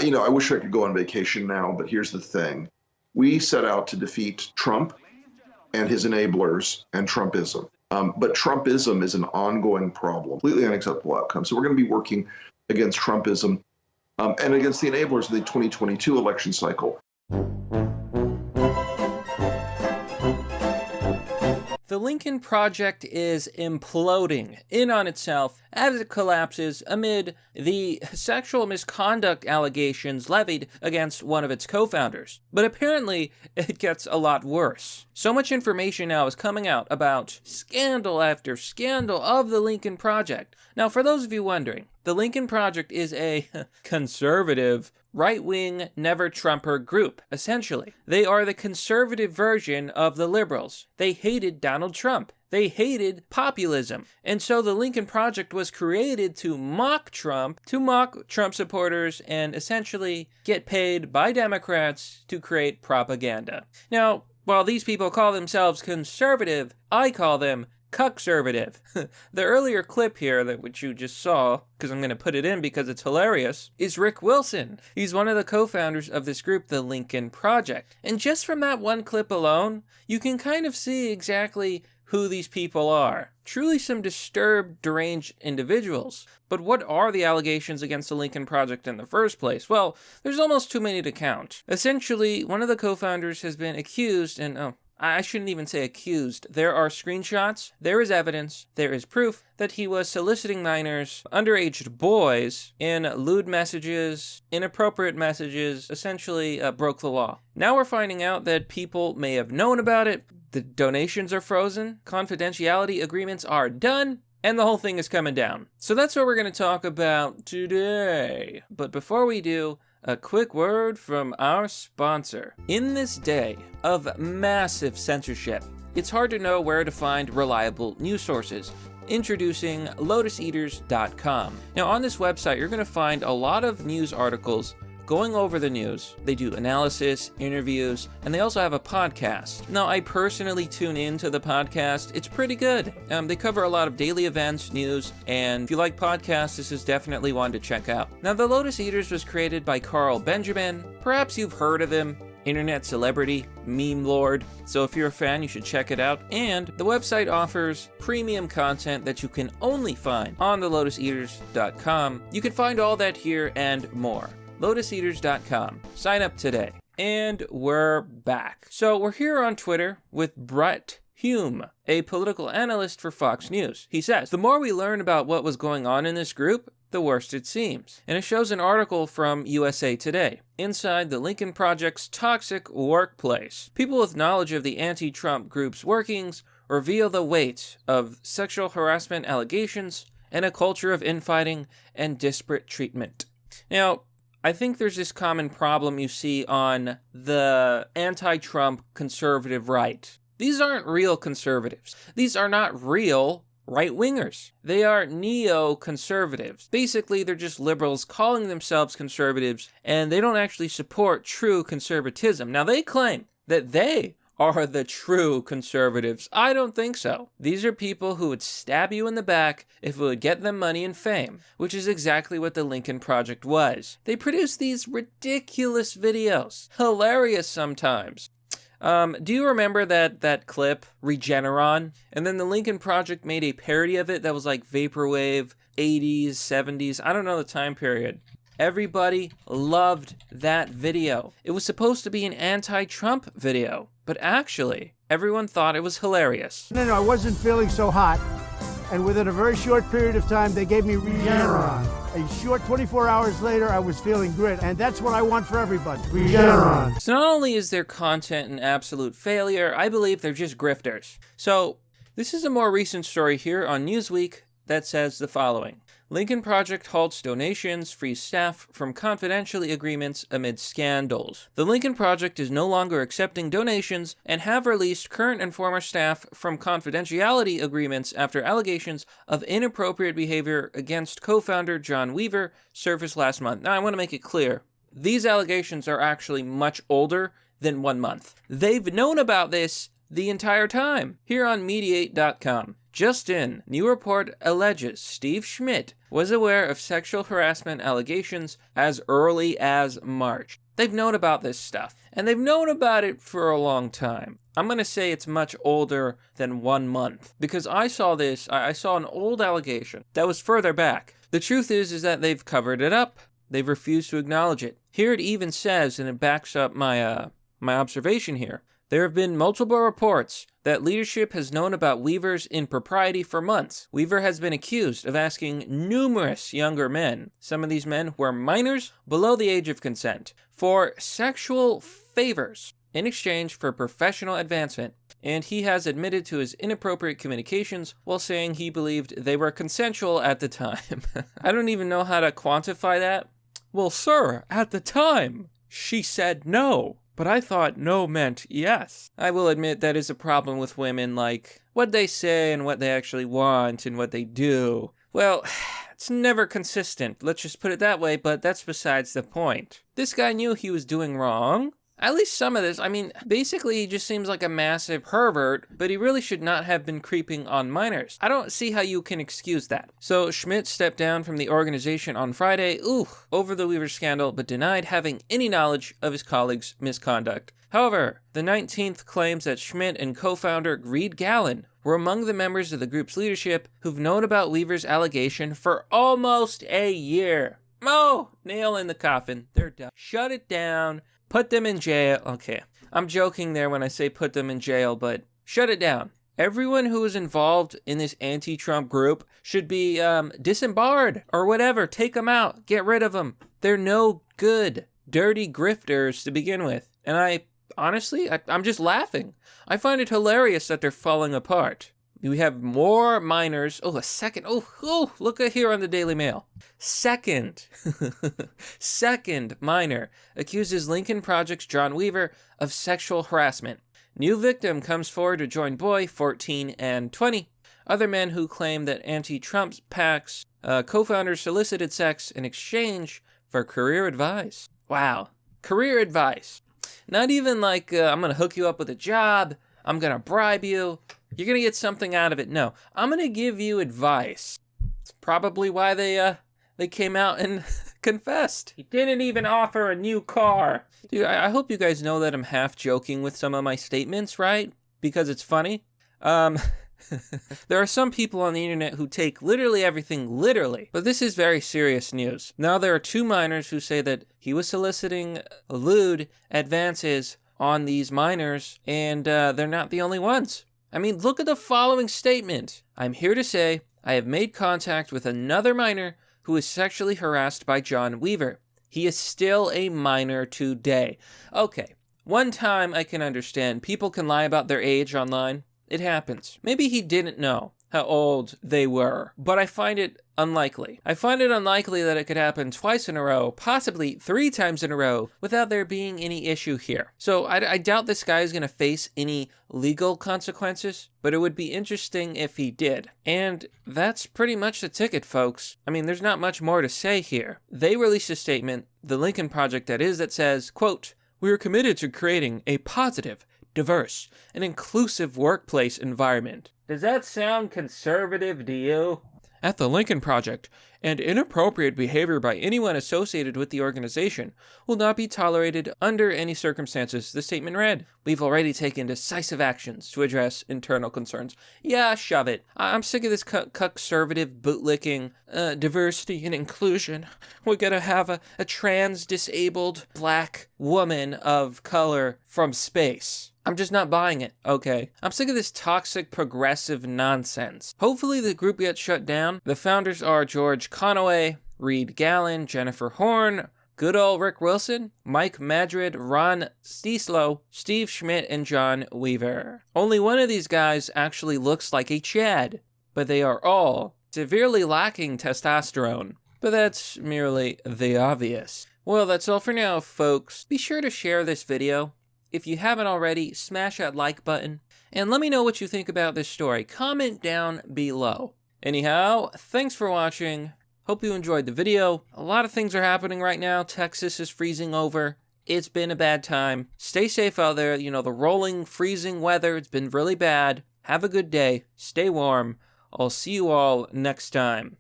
I wish I could go on vacation now, but here's the thing. We set out to defeat Trump and his enablers and Trumpism. But Trumpism is an ongoing problem, completely unacceptable outcome. So we're going to be working against Trumpism and against the enablers of the 2022 election cycle. The Lincoln Project is imploding in on itself as it collapses amid the sexual misconduct allegations levied against one of its co-founders. But apparently, it gets a lot worse. So much information now is coming out about scandal after scandal of the Lincoln Project. Now, for those of you wondering, the Lincoln Project is a conservative, right-wing, never-Trumper group, essentially. They are the conservative version of the liberals. They hated Donald Trump. They hated populism. And so the Lincoln Project was created to mock Trump supporters, and essentially get paid by Democrats to create propaganda. Now, while these people call themselves conservative, I call them cuckservative. The earlier clip here, which you just saw, because I'm going to put it in because it's hilarious, is Rick Wilson. He's one of the co-founders of this group, the Lincoln Project. And just from that one clip alone, you can kind of see exactly who these people are. Truly some disturbed, deranged individuals. But what are the allegations against the Lincoln Project in the first place? Well, there's almost too many to count. Essentially, one of the co-founders has been accused, and I shouldn't even say accused. There are screenshots, there is evidence, there is proof that he was soliciting minors, underage boys, in lewd messages, inappropriate messages, essentially broke the law. Now we're finding out that people may have known about it, the donations are frozen, confidentiality agreements are done, and the whole thing is coming down. So that's what we're going to talk about today. But before we do, a quick word from our sponsor. In this day of massive censorship, it's hard to know where to find reliable news sources. Introducing LotusEaters.com. Now on this website, you're going to find a lot of news articles going over the news. They do analysis, interviews, and they also have a podcast. Now, I personally tune into the podcast. It's pretty good. They cover a lot of daily events, news, and if you like podcasts, this is definitely one to check out. Now, the Lotus Eaters was created by Carl Benjamin. Perhaps you've heard of him. Internet celebrity, meme lord. So if you're a fan, you should check it out. And the website offers premium content that you can only find on the LotusEaters.com. You can find all that here and more. LotusEaters.com. Sign up today. And we're back. So we're here on Twitter with Brett Hume, a political analyst for Fox News. He says, the more we learn about what was going on in this group, the worse it seems. And it shows an article from USA Today. Inside the Lincoln Project's toxic workplace, people with knowledge of the anti-Trump group's workings reveal the weight of sexual harassment allegations and a culture of infighting and disparate treatment. Now, I think there's this common problem you see on the anti-Trump conservative right. These aren't real conservatives. These are not real right-wingers. They are neo-conservatives. Basically, they're just liberals calling themselves conservatives, and they don't actually support true conservatism. Now, they claim that they are the true conservatives. I don't think so. These are people who would stab you in the back if it would get them money and fame, which is exactly what the Lincoln Project was. They produce these ridiculous videos, hilarious sometimes. Do you remember that clip, Regeneron? And then the Lincoln Project made a parody of it that was like Vaporwave, 80s, 70s, I don't know the time period. Everybody loved that video. It was supposed to be an anti-Trump video, but actually, everyone thought it was hilarious. No, I wasn't feeling so hot. And within a very short period of time, they gave me Regeneron. A short 24 hours later, I was feeling great. And that's what I want for everybody. Regeneron. So not only is their content an absolute failure, I believe they're just grifters. So this is a more recent story here on Newsweek that says the following. Lincoln Project halts donations, frees staff from confidentiality agreements amid scandals. The Lincoln Project is no longer accepting donations and have released current and former staff from confidentiality agreements after allegations of inappropriate behavior against co-founder John Weaver surfaced last month. Now, I want to make it clear. These allegations are actually much older than 1 month. They've known about this the entire time. Here on Mediate.com. Just in, new report alleges Steve Schmidt was aware of sexual harassment allegations as early as March. They've known about this stuff, and they've known about it for a long time. I'm going to say it's much older than 1 month, because I saw an old allegation that was further back. The truth is that they've covered it up. They've refused to acknowledge it. Here it even says, and it backs up my observation here, there have been multiple reports that leadership has known about Weaver's impropriety for months. Weaver has been accused of asking numerous younger men, some of these men were minors below the age of consent, for sexual favors in exchange for professional advancement, and he has admitted to his inappropriate communications while saying he believed they were consensual at the time. I don't even know how to quantify that. Well, sir, at the time, she said no. But I thought no meant yes. I will admit that is a problem with women, like what they say and what they actually want and what they do. Well, it's never consistent, let's just put it that way, but that's besides the point. This guy knew he was doing wrong. At least some of this, I mean, basically he just seems like a massive pervert, but he really should not have been creeping on minors. I don't see how you can excuse that. So Schmidt stepped down from the organization on Friday, over the Weaver scandal, but denied having any knowledge of his colleagues' misconduct. However, the 19th claims that Schmidt and co-founder Reed Gallen were among the members of the group's leadership who've known about Weaver's allegation for almost a year. Oh, nail in the coffin. They're done. Shut it down. Put them in jail. Okay, I'm joking there when I say put them in jail, but shut it down. Everyone who is involved in this anti-Trump group should be disembarred or whatever. Take them out. Get rid of them. They're no good. Dirty grifters to begin with. And I'm just laughing. I find it hilarious that they're falling apart. We have more minors. Oh, a second. Oh, look at here on the Daily Mail. Second minor accuses Lincoln Project's John Weaver of sexual harassment. New victim comes forward to join boy, 14 and 20. Other men who claim that anti-Trump PACs co-founders solicited sex in exchange for career advice. Wow. Career advice. Not even like, I'm going to hook you up with a job. I'm going to bribe you. You're going to get something out of it. No, I'm going to give you advice. It's probably why they came out and confessed. He didn't even offer a new car. Dude, I hope you guys know that I'm half joking with some of my statements, right? Because it's funny. There are some people on the internet who take literally everything literally, but this is very serious news. Now there are 2 minors who say that he was soliciting lewd advances on these minors, and they're not the only ones. I mean, look at the following statement. I'm here to say I have made contact with another minor who is sexually harassed by John Weaver. He is still a minor today. Okay, one time I can understand. People can lie about their age online. It happens. Maybe he didn't know how old they were, but I find it unlikely. I find it unlikely that it could happen twice in a row, possibly 3 times in a row, without there being any issue here. So I doubt this guy is going to face any legal consequences, but it would be interesting if he did. And that's pretty much the ticket, folks. I mean, there's not much more to say here. They released a statement, the Lincoln Project that is, that says, quote, "We are committed to creating a positive, diverse, and inclusive workplace environment." Does that sound conservative to you? At the Lincoln Project, and inappropriate behavior by anyone associated with the organization will not be tolerated under any circumstances, the statement read. We've already taken decisive actions to address internal concerns. Yeah, shove it. I'm sick of this conservative bootlicking, diversity and inclusion. We're gonna have a trans disabled black woman of color from space. I'm just not buying it, okay? I'm sick of this toxic progressive nonsense. Hopefully the group gets shut down. The founders are George Conaway, Reed Gallen, Jennifer Horn, good old Rick Wilson, Mike Madrid, Ron Stieslow, Steve Schmidt, and John Weaver. Only one of these guys actually looks like a Chad, but they are all severely lacking testosterone. But that's merely the obvious. Well, that's all for now, folks. Be sure to share this video. If you haven't already, smash that like button, and let me know what you think about this story. Comment down below. Anyhow, thanks for watching. Hope you enjoyed the video. A lot of things are happening right now. Texas is freezing over. It's been a bad time. Stay safe out there. You know, the rolling, freezing weather, it's been really bad. Have a good day. Stay warm. I'll see you all next time.